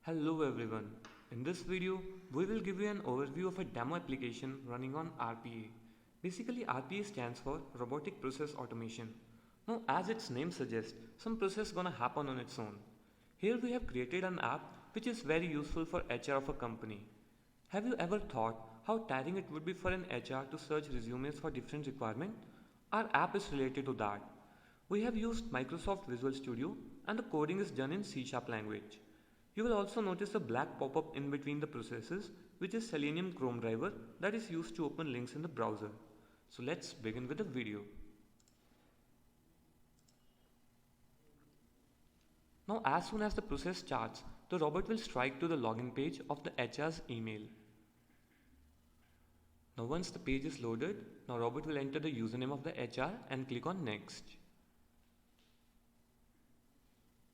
Hello everyone. In this video, we will give you an overview of a demo application running on RPA. Basically, RPA stands for Robotic Process Automation. Now, as its name suggests, some process gonna happen on its own. Here we have created an app which is very useful for HR of a company. Have you ever thought how tiring it would be for an HR to search resumes for different requirements? Our app is related to that. We have used Microsoft Visual Studio and the coding is done in C# language. You will also notice a black pop-up in between the processes, which is Selenium Chrome driver that is used to open links in the browser. So let's begin with the video. Now as soon as the process starts, the robot will strike to the login page of the HR's email. Now once the page is loaded, now robot will enter the username of the HR and click on next.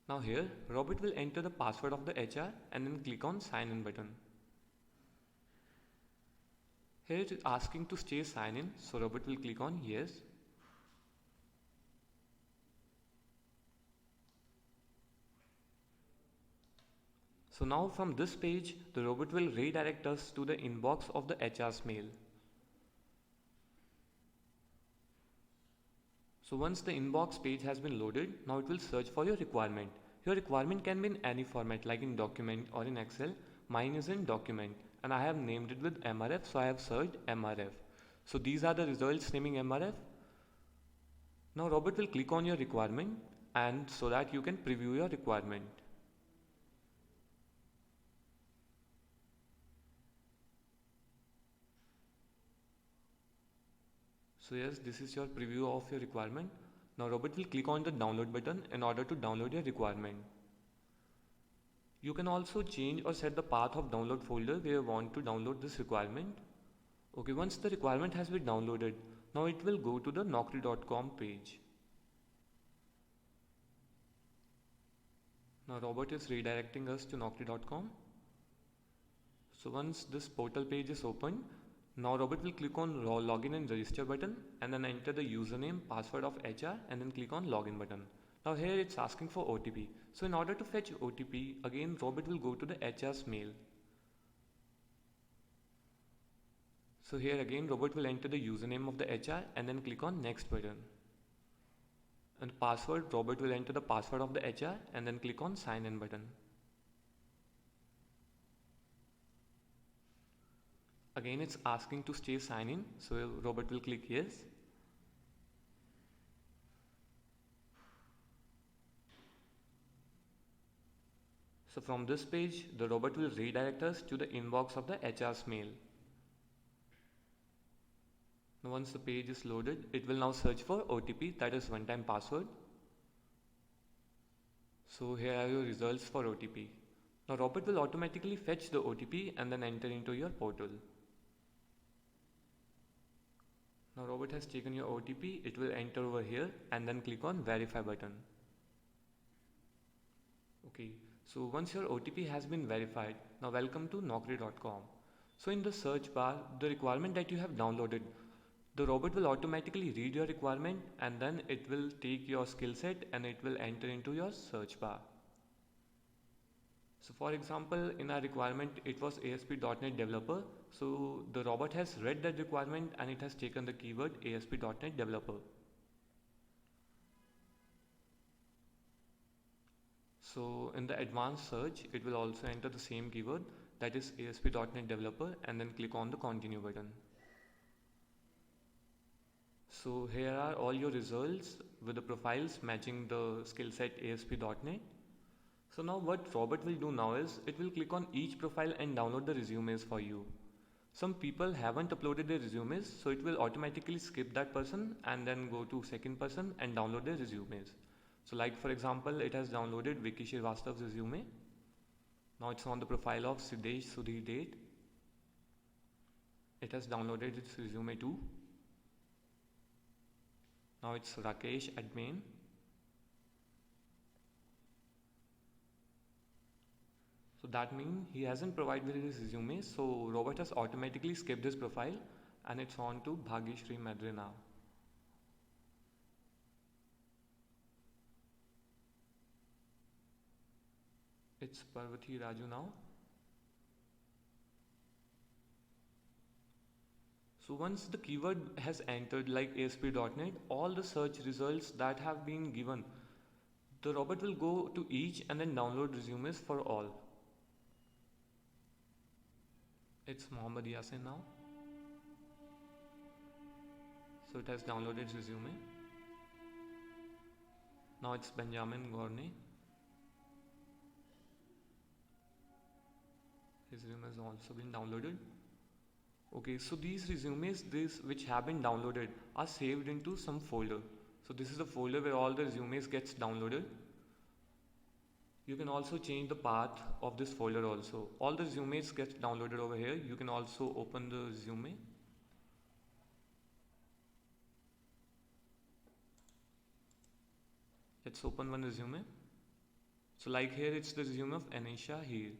Now here, robot will enter the password of the HR and then click on sign in button. Here it is asking to stay sign in, so robot will click on yes. So now from this page, the robot will redirect us to the inbox of the HR's mail. So once the inbox page has been loaded, now it will search for your requirement. Your requirement can be in any format like in document or in Excel. Mine is in document and I have named it with MRF, so I have searched MRF. So these are the results naming MRF. Now robot will click on your requirement and so that you can preview your requirement. So yes, this is your preview of your requirement. Now robot will click on the download button in order to download your requirement. You can also change or set the path of download folder where you want to download this requirement. Okay, once the requirement has been downloaded, now it will go to the Naukri.com page. Now robot is redirecting us to Naukri.com. So once this portal page is open, now robot will click on login and register button and then enter the username, password of HR and then click on login button. Now here it's asking for OTP. So in order to fetch OTP, again robot will go to the HR's mail. So here again robot will enter the username of the HR and then click on next button. And password, robot will enter the password of the HR and then click on sign in button. Again it's asking to stay sign in, so robot will click yes. So from this page, the robot will redirect us to the inbox of the HR's mail. Now once the page is loaded, it will now search for OTP, that is one-time password. So here are your results for OTP. Now robot will automatically fetch the OTP and then enter into your portal. Now robot has taken your OTP, it will enter over here and then click on verify button. Okay, so once your OTP has been verified, now welcome to Naukri.com. So in the search bar, the requirement that you have downloaded, the robot will automatically read your requirement and then it will take your skill set and it will enter into your search bar. So for example, in our requirement, it was ASP.NET developer. So the robot has read that requirement and it has taken the keyword ASP.NET developer. So in the advanced search, it will also enter the same keyword, that is ASP.NET developer, and then click on the continue button. So here are all your results with the profiles matching the skill set ASP.NET. So now what robot will do now is, it will click on each profile and download the resumes for you. Some people haven't uploaded their resumes, so it will automatically skip that person and then go to second person and download their resumes. So like for example, it has downloaded Vicky Srivastav's resume. Now it's on the profile of Siddesh Sudhir Date. It has downloaded its resume too. Now it's Rakesh admin. So that means he hasn't provided his resume, so robot has automatically skipped his profile and it's on to Bhagyashree Madre now. It's Parvati Raju now. So once the keyword has entered like ASP.NET, all the search results that have been given, the robot will go to each and then download resumes for all. It's Mohammad Yasin now. So it has downloaded resume. Now it's Benjamin Gorney. His resume has also been downloaded. Okay, so these resumes which have been downloaded are saved into some folder. So this is the folder where all the resumes gets downloaded. You can also change the path of this folder also. All the resumes get downloaded over here. You can also open the resume. Let's open one resume. So like here it's the resume of Anisha here.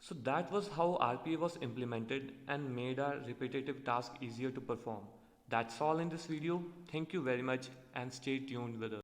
So that was how RPA was implemented and made our repetitive task easier to perform. That's all in this video. Thank you very much and stay tuned with us.